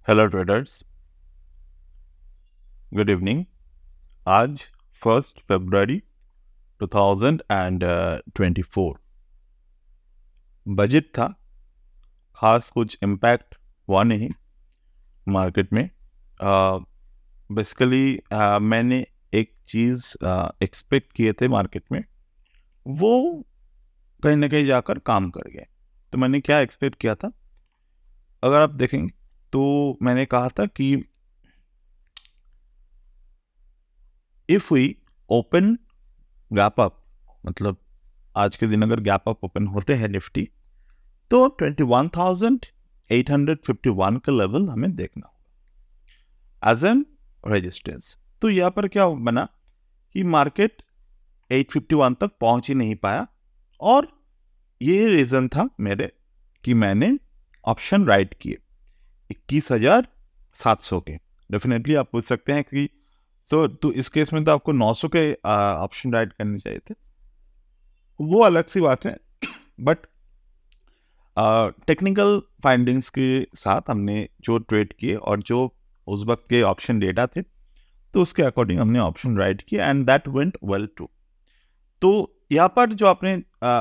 Hello traders, good evening. आज 1 फरवरी 2024 budget था। खास कुछ इम्पैक्ट हुआ नहीं मार्केट में। बेसिकली मैंने एक चीज़ एक्सपेक्ट किए थे मार्केट में, वो कहीं ना कहीं जाकर काम कर गए। तो मैंने क्या एक्सपेक्ट किया था, अगर आप देखेंगे तो मैंने कहा था कि if we open gap up, मतलब आज के दिन अगर गैप अप ओपन होते हैं निफ्टी, तो 21,851 का लेवल हमें देखना होगा एज एन रेजिस्टेंस। तो यहाँ पर क्या बना कि मार्केट 851 तक पहुंच ही नहीं पाया, और ये रीज़न था मेरे कि मैंने ऑप्शन राइट किए 21,700 के। डेफिनेटली आप पूछ सकते हैं कि तो इस केस में तो आपको 900 के ऑप्शन राइट करने चाहिए थे। वो अलग सी बात है, बट टेक्निकल फाइंडिंग्स के साथ हमने जो ट्रेड किए और जो उस वक्त के ऑप्शन डेटा थे, तो उसके अकॉर्डिंग हमने ऑप्शन राइट किया and that went well too. तो यहाँ पर जो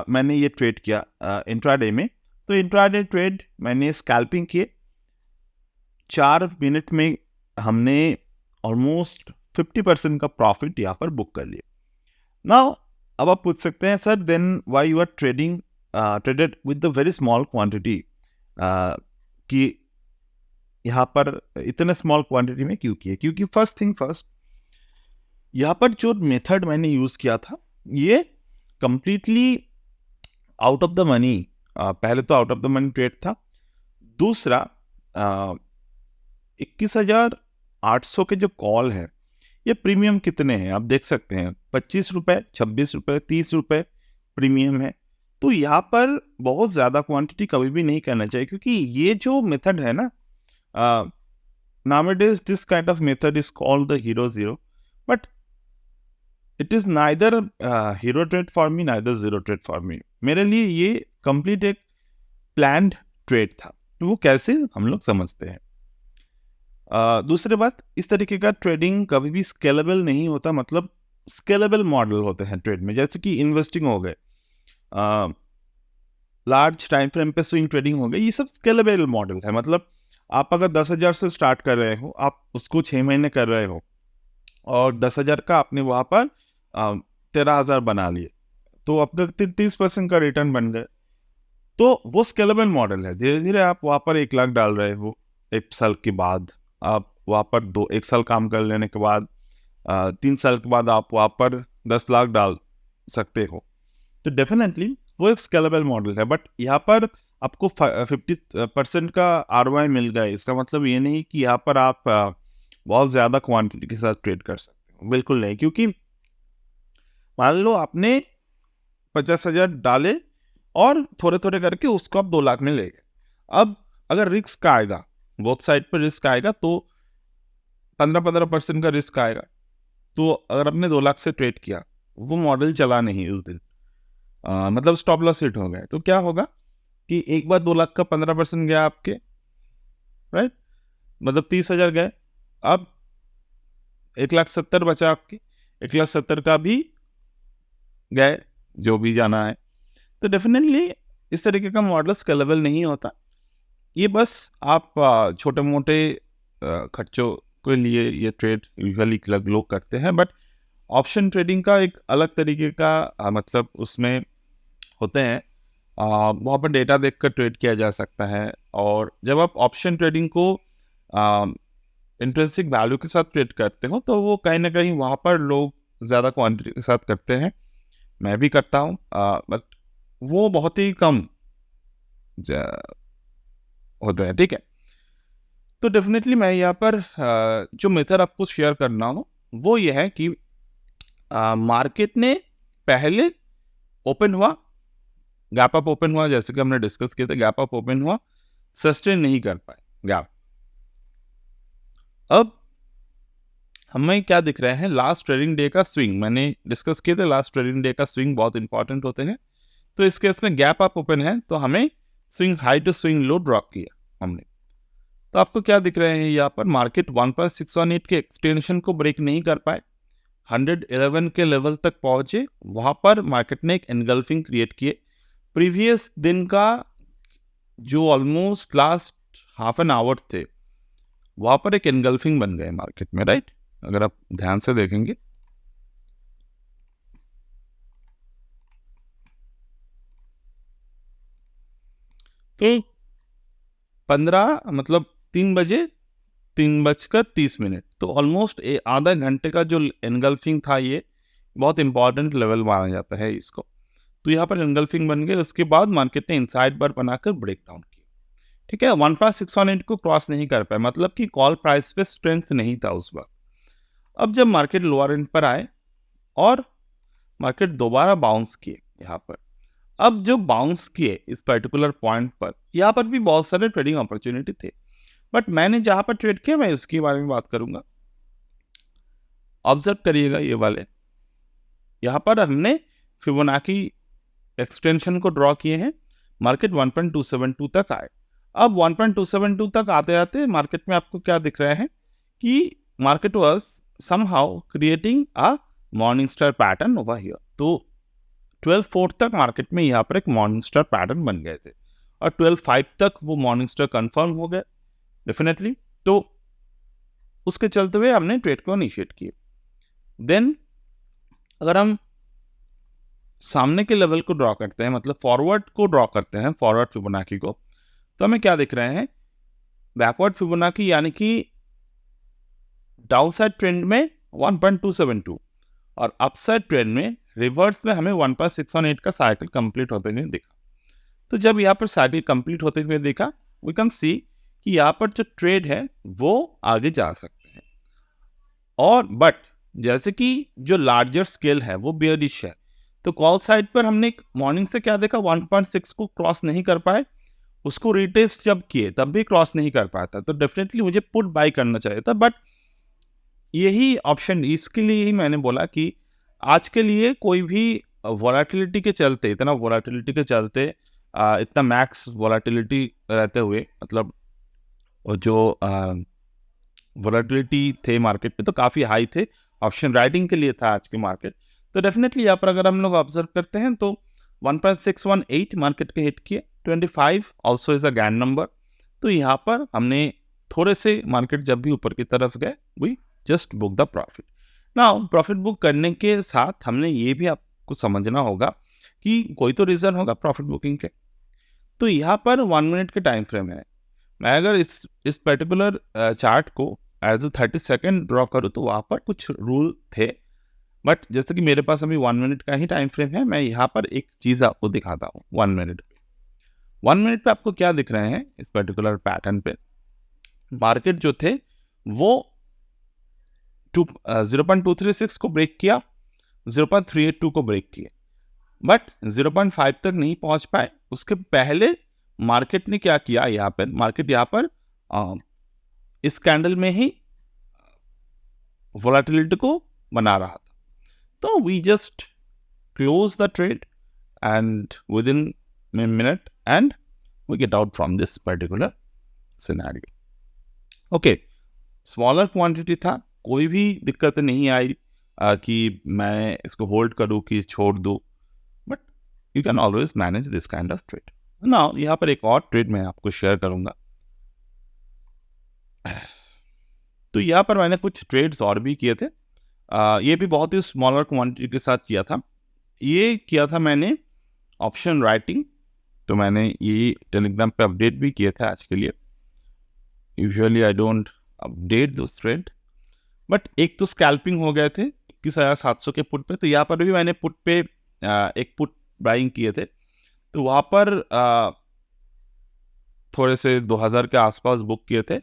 मैंने ये ट्रेड किया इंट्राडे में, तो इंट्राडे ट्रेड मैंने स्कैल्पिंग किए 4 मिनट में। हमने ऑलमोस्ट 50% का प्रॉफिट यहाँ पर बुक कर लिया। नाउ अब आप पूछ सकते हैं, sir then why you are traded with the very small quantity, कि यहाँ पर इतने स्मॉल क्वांटिटी में क्यों किए? क्योंकि फर्स्ट थिंग फर्स्ट, यहाँ पर जो मेथड मैंने यूज़ किया था ये completely out of the money. पहले तो out of the money trade था। दूसरा, 21,800 के जो कॉल है, ये प्रीमियम कितने हैं आप देख सकते हैं, 25 रुपये, 26 रुपये, 30 रुपये प्रीमियम है। तो यहाँ पर बहुत ज़्यादा क्वांटिटी कभी भी नहीं करना चाहिए, क्योंकि ये जो मेथड है ना, nowadays this kind of method is called the hero zero, but it is neither hero trade for me, neither zero trade for me। मेरे लिए ये कंप्लीट एक प्लान्ड ट्रेड था। तो वो कैसे हम लोग समझते हैं। दूसरी बात, इस तरीके का ट्रेडिंग कभी भी स्केलेबल नहीं होता। मतलब स्केलेबल मॉडल होते हैं ट्रेड में, जैसे कि इन्वेस्टिंग हो गए, लार्ज टाइम फ्रेम पे स्विंग ट्रेडिंग हो गई, ये सब स्केलेबल मॉडल है। मतलब आप अगर 10,000 से स्टार्ट कर रहे हो, आप उसको 6 महीने कर रहे हो, और 10,000 का आपने वहाँ पर 13,000 बना लिए, तो आपका 30% का रिटर्न बन गए। तो वो स्केलेबल मॉडल है। धीरे धीरे आप वहाँ पर 1 लाख डाल रहे हो, 1 साल के बाद आप वहाँ पर 1 साल काम कर लेने के बाद 3 साल के बाद आप वहाँ पर 10 लाख डाल सकते हो। तो डेफिनेटली वो एक स्केलेबल मॉडल है। बट यहाँ पर आपको 50% का ROI मिल गया। इसका मतलब ये नहीं कि यहाँ पर आप बहुत ज़्यादा क्वांटिटी के साथ ट्रेड कर सकते हो, बिल्कुल नहीं। क्योंकि मान लो आपने 50,000 डाले और थोड़े थोड़े करके उसको आप 2 लाख में ले गए। अब अगर रिस्क आएगा, बोथ साइड पर रिस्क आएगा, तो 15% का रिस्क आएगा। तो अगर आपने 2 लाख से ट्रेड किया, वो मॉडल चला नहीं उस दिन, मतलब स्टॉप लॉस हिट हो गए, तो क्या होगा कि एक बार 2 लाख का 15% गया आपके, राइट, मतलब 30,000 गए। अब 1,70,000 बचा आपके, 1,70,000 का भी गए, जो भी जाना है। तो डेफिनेटली इस तरीके का मॉडल स्केलेबल नहीं होता। ये बस आप छोटे मोटे खर्चों के लिए ये ट्रेड यूजुअली लोग करते हैं। बट ऑप्शन ट्रेडिंग का एक अलग तरीके का मतलब उसमें होते हैं, वहाँ पर डेटा देखकर ट्रेड किया जा सकता है। और जब आप ऑप्शन ट्रेडिंग को इंट्रिंसिक वैल्यू के साथ ट्रेड करते हो, तो वो कहीं ना कहीं वहाँ पर लोग ज़्यादा क्वांटिटी के साथ करते हैं। मैं भी करता हूँ, बट वो बहुत ही कम होता है, ठीक है। तो डेफिनेटली मैं यहाँ पर जो मेथड आपको शेयर करना हूँ वो ये है कि मार्केट ने पहले ओपन हुआ, गैप अप ओपन हुआ, जैसे कि हमने डिस्कस किया था, गैप अप ओपन हुआ, सस्टेन नहीं कर पाए गैप। अब हमें क्या दिख रहे हैं, लास्ट ट्रेडिंग डे का स्विंग मैंने डिस्कस किया था। लास्ट ट्रेडिंग डे का स्विंग बहुत इंपॉर्टेंट होते हैं। तो इस केस में गैप अप ओपन है, तो हमें swing high to swing low drop किया हमने। तो आपको क्या दिख रहे हैं यहाँ पर, मार्केट 1.618 के एक्सटेंशन को ब्रेक नहीं कर पाए, 111 के लेवल तक पहुंचे, वहां पर मार्केट ने एक एनगल्फिंग क्रिएट किए। प्रीवियस दिन का जो almost last half an hour थे, वहां पर एक एनगल्फिंग बन गए मार्केट में, राइट? अगर आप ध्यान से देखेंगे तो 15 मतलब 3:30, तो ऑलमोस्ट आधा घंटे का जो एनगल्फिंग था, ये बहुत इंपॉर्टेंट लेवल माना जाता है इसको। तो यहाँ पर एनगल्फिंग बन गई, उसके बाद मार्केट ने इनसाइड बार बनाकर ब्रेक डाउन किया। ठीक है, 1.618 को क्रॉस नहीं कर पाए, मतलब कि कॉल प्राइस पे स्ट्रेंथ नहीं था उस वक्त। अब जब मार्केट लोअर एंड पर आए और मार्केट दोबारा बाउंस किए यहाँ पर, अब जो बाउंस किए इस पर्टिकुलर पॉइंट पर, यहाँ पर भी बहुत सारे ट्रेडिंग अपॉर्चुनिटी थे, बट मैंने जहां पर ट्रेड किया मैं उसके बारे में बात करूंगा। ऑब्जर्व करिएगा ये वाले, यहाँ पर हमने फिबोनाची एक्सटेंशन को ड्रॉ किए हैं, मार्केट 1.272 तक आए। अब 1.272 तक आते आते मार्केट में आपको क्या दिख रहा है कि market was somehow creating a morning star pattern over here. तो 12.4 तक मार्केट में यहाँ पर एक मॉर्निंग स्टार पैटर्न बन गए थे और 12.5 तक वो मॉर्निंग स्टार कंफर्म हो गए डेफिनेटली। तो उसके चलते हुए हमने ट्रेड को इनिशिएट किए। देन अगर हम सामने के लेवल को ड्रॉ करते हैं, मतलब फॉरवर्ड को ड्रॉ करते हैं, फॉरवर्ड फिबोनाची को, तो हमें क्या दिख रहे हैं, बैकवर्ड फिबोनाची यानी कि डाउनसाइड ट्रेंड में 1.272 और अपसाइड ट्रेंड में रिवर्स में हमें 1.618 का साइकिल कंप्लीट होते हुए दिखा। तो जब यहाँ पर साइकिल कंप्लीट होते हुए देखा, वी कैन सी कि यहाँ पर जो ट्रेड है वो आगे जा सकते हैं। और बट जैसे कि जो लार्जर स्केल है वो बेयरिश है, तो कॉल साइड पर हमने मॉर्निंग से क्या देखा, 1.6 को क्रॉस नहीं कर पाए, उसको रिटेस्ट जब किए तब भी क्रॉस नहीं कर पाया था, तो डेफिनेटली मुझे पुट बाय करना चाहिए था। बट यही ऑप्शन, इसके लिए ही मैंने बोला कि आज के लिए कोई भी वोलाटिलिटी के चलते, इतना वोलाटिलिटी के चलते, इतना मैक्स वोलाटिलिटी रहते हुए, मतलब जो वोलाटिलिटी थे मार्केट में तो काफ़ी हाई थे, ऑप्शन राइटिंग के लिए था आज की मार्केट। तो डेफिनेटली यहाँ पर अगर हम लोग ऑब्जर्व करते हैं तो 1.618 मार्केट के हिट किए, 25 also is a gain number. तो यहाँ पर हमने थोड़े से मार्केट जब भी ऊपर की तरफ गए, we just book the profit. Now profit book करने के साथ हमने ये भी आपको समझना होगा कि कोई तो रीज़न होगा प्रॉफिट बुकिंग के। तो यहाँ पर 1 मिनट के टाइम फ्रेम है, मैं अगर इस पर्टिकुलर चार्ट को एज अ 30 सेकेंड ड्रॉ करूँ तो वहाँ पर कुछ रूल थे, बट जैसे कि मेरे पास अभी 1 मिनट का ही टाइम फ्रेम है, मैं यहाँ पर एक चीज़ आपको दिखाता हूँ। 1 मिनट पे, 1 मिनट पे आपको क्या दिख रहे हैं, इस पर्टिकुलर पैटर्न पे मार्केट जो थे वो 0.236 को ब्रेक किया, 0.382 को ब्रेक किए, बट 0.5 तक नहीं पहुंच पाए। उसके पहले मार्केट ने क्या किया, यहाँ पर मार्केट यहाँ पर इस कैंडल में ही वोलेटिलिटी को बना रहा था, तो we just close the trade and within minute and we get out from this particular scenario. Okay, smaller quantity था, कोई भी दिक्कत नहीं आई कि मैं इसको होल्ड करूँ कि छोड़ दूँ, but you can always manage this kind of trade. Now यहाँ पर एक और ट्रेड मैं आपको शेयर करूंगा। तो यहाँ पर मैंने कुछ ट्रेड्स और भी किए थे, ये भी बहुत ही स्मॉलर क्वांटिटी के साथ किया था। ये किया था मैंने ऑप्शन राइटिंग, तो मैंने ये टेलीग्राम पे अपडेट भी किए थे आज के लिए। Usually I don't update those trade, but एक तो स्कैल्पिंग हो गए थे 21,700 के पुट पे, तो यहाँ पर भी मैंने पुट पे एक पुट बाइंग किए थे, तो वहाँ पर थोड़े से 2000 के आसपास बुक किए थे।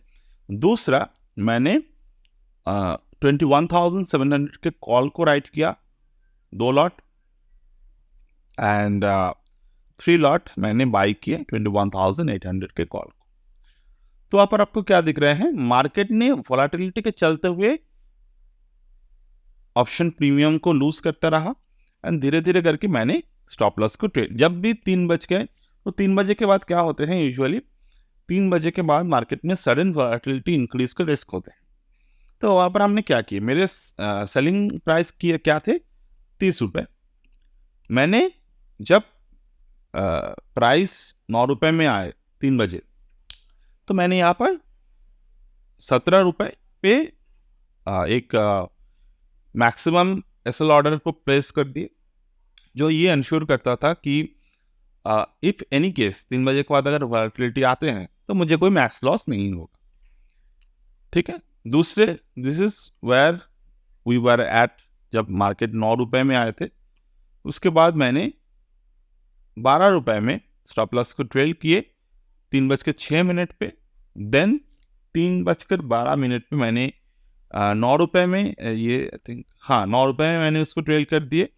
दूसरा मैंने 21,700 के कॉल को राइट किया, 2 लॉट, एंड 3 लॉट मैंने बाई किए 21,800 के कॉल को। तो वहाँ पर आपको क्या दिख रहे हैं, मार्केट ने वोलेटिलिटी के चलते हुए ऑप्शन प्रीमियम को लूज करता रहा एंड धीरे धीरे करके मैंने स्टॉप लॉस को ट्रेड, जब भी 3 बज गए, तो 3 बजे के बाद क्या होते हैं यूजुअली 3 बजे के बाद मार्केट में सडन वॉलेटिलिटी इंक्रीज का रिस्क होते हैं। तो वहाँ पर हमने क्या किया, मेरे सेलिंग प्राइस की क्या थे 30 रुपये। मैंने जब प्राइस 9 रुपये में आए 3 बजे, तो मैंने यहाँ पर 17 रुपये पे एक मैक्सिमम एसएल ऑर्डर को प्लेस कर दिए, जो ये इंश्योर करता था कि इफ एनी केस 3 बजे के बाद अगर वॉलेटिलिटी आते हैं तो मुझे कोई मैक्स लॉस नहीं होगा। ठीक है। दूसरे, this is where we were at जब मार्केट 9 रुपये में आए थे। उसके बाद मैंने 12 रुपये में स्टॉप लॉस को ट्रेल किए 3:06 पे। देन 3:12 पे मैंने 9 रुपये में ये आई थिंक 9 रुपये में मैंने उसको ट्रेल कर दिए।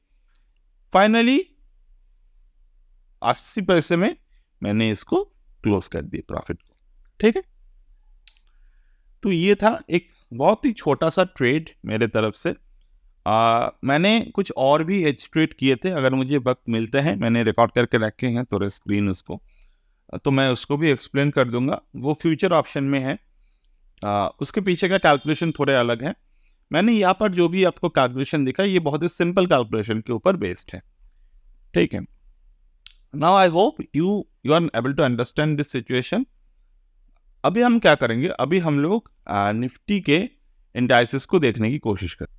फाइनली 80 पैसे में मैंने इसको क्लोज कर दिया प्रॉफिट को। ठीक है। तो ये था एक बहुत ही छोटा सा ट्रेड मेरे तरफ से। मैंने कुछ और भी हेज ट्रेड किए थे, अगर मुझे वक्त मिलते हैं मैंने रिकॉर्ड करके रखे हैं थोड़े स्क्रीन उसको, तो मैं उसको भी एक्सप्लेन कर दूंगा। वो फ्यूचर ऑप्शन में है। उसके पीछे का कैलकुलेशन थोड़े अलग है। मैंने यहाँ पर जो भी आपको कैलकुलेशन दिखा ये बहुत ही सिंपल कैलकुलेशन के ऊपर बेस्ड है। ठीक है। Now I hope you are able to understand this situation. अभी हम क्या करेंगे, अभी हम लोग निफ्टी के इंडाइसेस को देखने की कोशिश करें।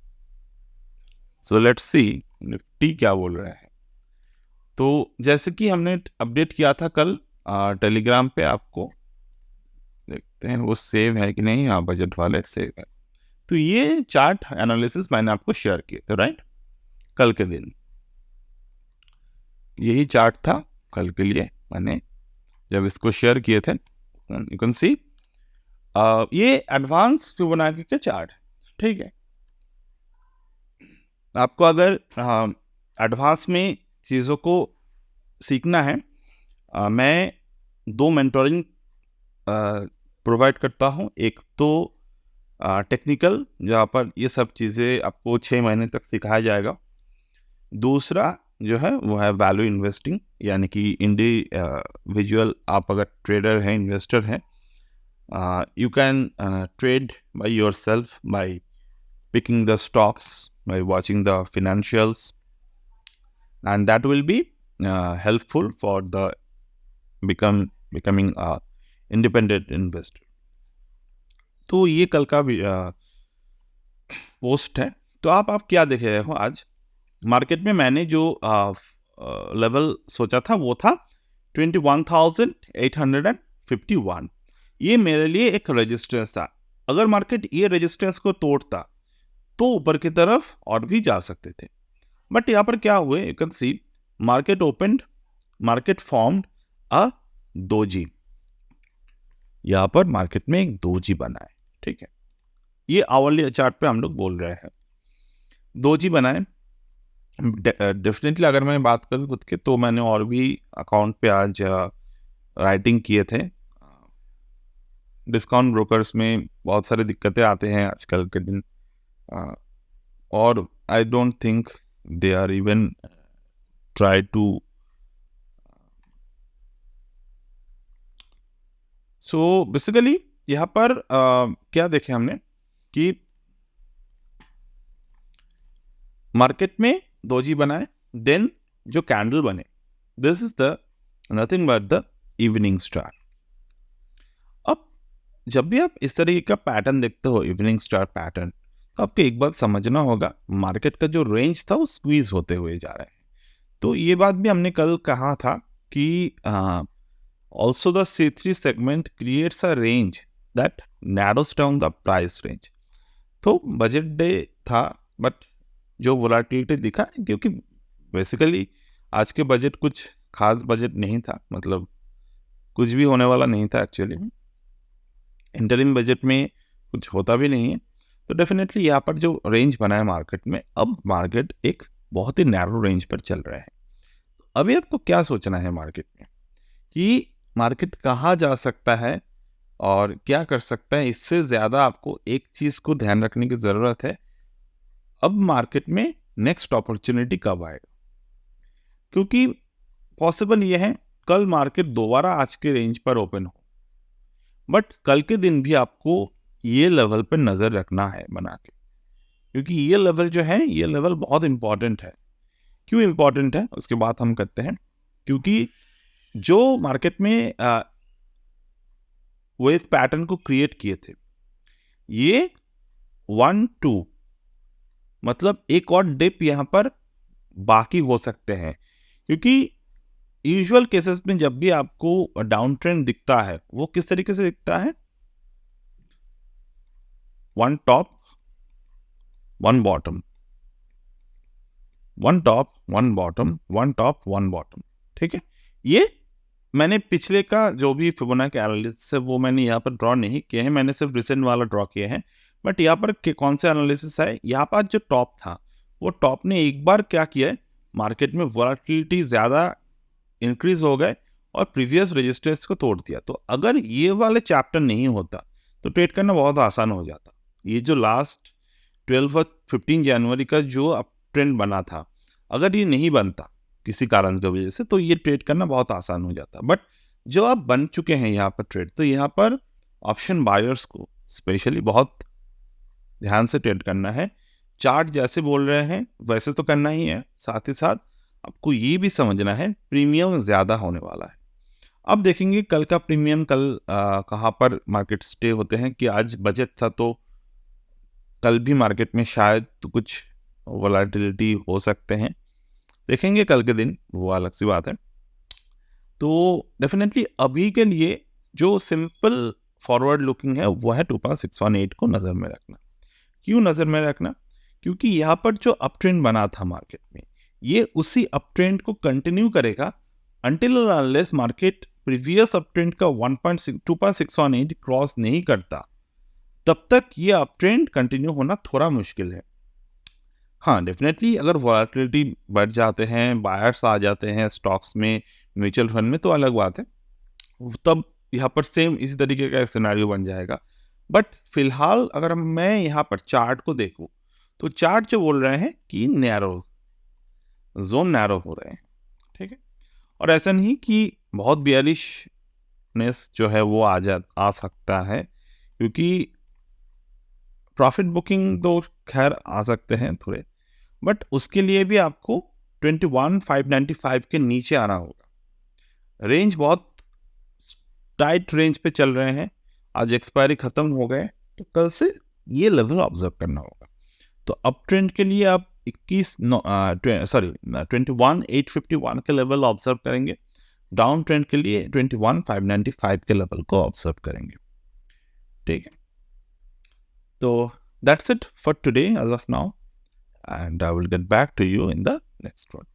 सो लेट्स सी निफ्टी क्या बोल रहे हैं। तो जैसे कि हमने अपडेट किया था कल टेलीग्राम पे, आपको देखते हैं वो सेव है कि नहीं। हाँ, बजट वाले सेव है। तो ये चार्ट एनालिसिस मैंने आपको शेयर किए थे, राइट, कल के दिन। यही चार्ट था कल के लिए मैंने जब इसको शेयर किए थे। यू कैन सी ये एडवांस फिबोनाची के चार्ट। ठीक है। आपको अगर एडवांस में चीज़ों को सीखना है, मैं 2 मेंटोरिंग प्रोवाइड करता हूँ। एक तो टेक्निकल, जहाँ पर ये सब चीज़ें आपको 6 महीने तक सिखाया जाएगा। दूसरा जो है वो है वैल्यू इन्वेस्टिंग, यानी कि इंडिविजुअल आप अगर ट्रेडर हैं, इन्वेस्टर हैं, you can trade by yourself by picking the stocks, by watching the financials, and that will be helpful for the becoming a independent investor. तो ये कल का पोस्ट है। तो आप क्या देख रहे हो आज मार्केट में? मैंने जो लेवल सोचा था वो था 21,851। ये मेरे लिए एक रेजिस्टेंस था। अगर मार्केट ये रेजिस्टेंस को तोड़ता तो ऊपर की तरफ और भी जा सकते थे। बट यहाँ पर क्या हुए, you can see market opened, market formed a doji. यहाँ पर मार्केट में एक डोजी बना है। ठीक है। ये आवरली चार्ट पे हम लोग बोल रहे हैं डोजी बना है। डेफिनेटली अगर मैं बात करूँ खुद के, तो मैंने और भी अकाउंट पे आज राइटिंग किए थे। डिस्काउंट ब्रोकर्स में बहुत सारी दिक्कतें आते हैं आजकल के दिन, और I don't think they are even try to. So basically यहाँ पर क्या देखे हमने कि मार्केट में डोजी बनाए, देन जो कैंडल बने, this is the nothing but the evening star. जब भी आप इस तरीके का पैटर्न देखते हो, इवनिंग स्टार पैटर्न, तो आपको एक बात समझना होगा, मार्केट का जो रेंज था वो स्क्वीज होते हुए जा रहा है। तो ये बात भी हमने कल कहा था कि also the C3 segment creates a range that narrows down the price range. तो बजट डे था, बट जो वोलेटिलिटी दिखा, क्योंकि बेसिकली आज के बजट कुछ खास बजट नहीं था, मतलब कुछ भी होने वाला नहीं था एक्चुअली। इंटरिम बजट में कुछ होता भी नहीं है। तो डेफिनेटली यहाँ पर जो रेंज बना है मार्केट में, अब मार्केट एक बहुत ही नैरो रेंज पर चल रहा है। अभी आपको क्या सोचना है मार्केट में कि मार्केट कहाँ जा सकता है और क्या कर सकता है। इससे ज़्यादा आपको एक चीज़ को ध्यान रखने की ज़रूरत है, अब मार्केट में नेक्स्ट अपॉर्चुनिटी कब आएगा। क्योंकि पॉसिबल ये है कल मार्केट दोबारा आज के रेंज पर ओपन हो, बट कल के दिन भी आपको ये लेवल पे नज़र रखना है बना के, क्योंकि ये लेवल जो है, ये लेवल बहुत इंपॉर्टेंट है। क्यों इंपॉर्टेंट है उसके बाद हम करते हैं, क्योंकि जो मार्केट में वेव पैटर्न को क्रिएट किए थे, ये 1-2 मतलब एक और डिप यहाँ पर बाकी हो सकते हैं, क्योंकि यूजुअल केसेस में जब भी आपको डाउन ट्रेंड दिखता है वो किस तरीके से दिखता है, 1 top 1 bottom, 1 top 1 bottom, 1 top 1 bottom. ठीक है, ये मैंने पिछले का जो भी फिबोनाची एनालिसिस है वो मैंने यहाँ पर ड्रॉ नहीं किए हैं, मैंने सिर्फ रिसेंट वाला ड्रॉ किए हैं। बट यहाँ पर कौन से एनालिसिस है, यहाँ पर जो टॉप था वो टॉप ने एक बार क्या किया है, मार्केट में वॉलेटिलिटी ज़्यादा इंक्रीज हो गए और प्रीवियस रेजिस्टेंस को तोड़ दिया। तो अगर ये वाले चैप्टर नहीं होता तो ट्रेड करना बहुत आसान हो जाता। ये जो लास्ट 12 और 15 जनवरी का जो अप ट्रेंड बना था, अगर ये नहीं बनता किसी कारण की वजह से, तो ये ट्रेड करना बहुत आसान हो जाता। बट जो आप बन चुके हैं यहाँ पर ट्रेड, तो यहाँ पर ऑप्शन बायर्स को स्पेशली बहुत ध्यान से ट्रेड करना है। चार्ट जैसे बोल रहे हैं वैसे तो करना ही है, साथ ही साथ आपको ये भी समझना है प्रीमियम ज़्यादा होने वाला है। अब देखेंगे कल का प्रीमियम कल कहाँ पर मार्केट स्टे होते हैं, कि आज बजट था तो कल भी मार्केट में शायद तो कुछ वॉलेटिलिटी हो सकते हैं, देखेंगे कल के दिन, वो अलग सी बात है। तो डेफिनेटली अभी के लिए जो सिंपल फॉरवर्ड लुकिंग है वो है 2.618 को नज़र में रखना। क्यों नज़र में रखना, क्योंकि यहाँ पर जो अप ट्रेंड बना था मार्केट में, ये उसी अप ट्रेंड को कंटिन्यू करेगा until unless market previous up trend का 2.618 क्रॉस नहीं करता, तब तक ये अप ट्रेंड कंटिन्यू होना थोड़ा मुश्किल है। हाँ, डेफिनेटली अगर वॉलेटिलिटी बढ़ जाते हैं, बायर्स आ जाते हैं स्टॉक्स में, म्यूचुअल फंड में, तो अलग बात है, तब यहाँ पर सेम इसी तरीके का एक सिनेरियो बन जाएगा। बट फिलहाल अगर मैं यहाँ पर चार्ट को देखूँ, तो चार्ट जो बोल रहे हैं कि नैरो जोन नैरो हो रहे हैं। ठीक है, और ऐसा नहीं कि बहुत बियरिशनेस जो है वो आ सकता है, क्योंकि प्रॉफिट बुकिंग तो खैर आ सकते हैं थोड़े, बट उसके लिए भी आपको 21,595 के नीचे आना होगा। रेंज बहुत टाइट रेंज पे चल रहे हैं, आज एक्सपायरी खत्म हो गए, तो कल से ये लेवल ऑब्जर्व करना होगा। तो अप ट्रेंड के लिए आप 21,851 के लेवल ऑब्जर्व करेंगे, डाउन ट्रेंड के लिए 21,595 के लेवल को ऑब्जर्व करेंगे। ठीक है, तो that's it for today as of now, and I will get back to you in the next one.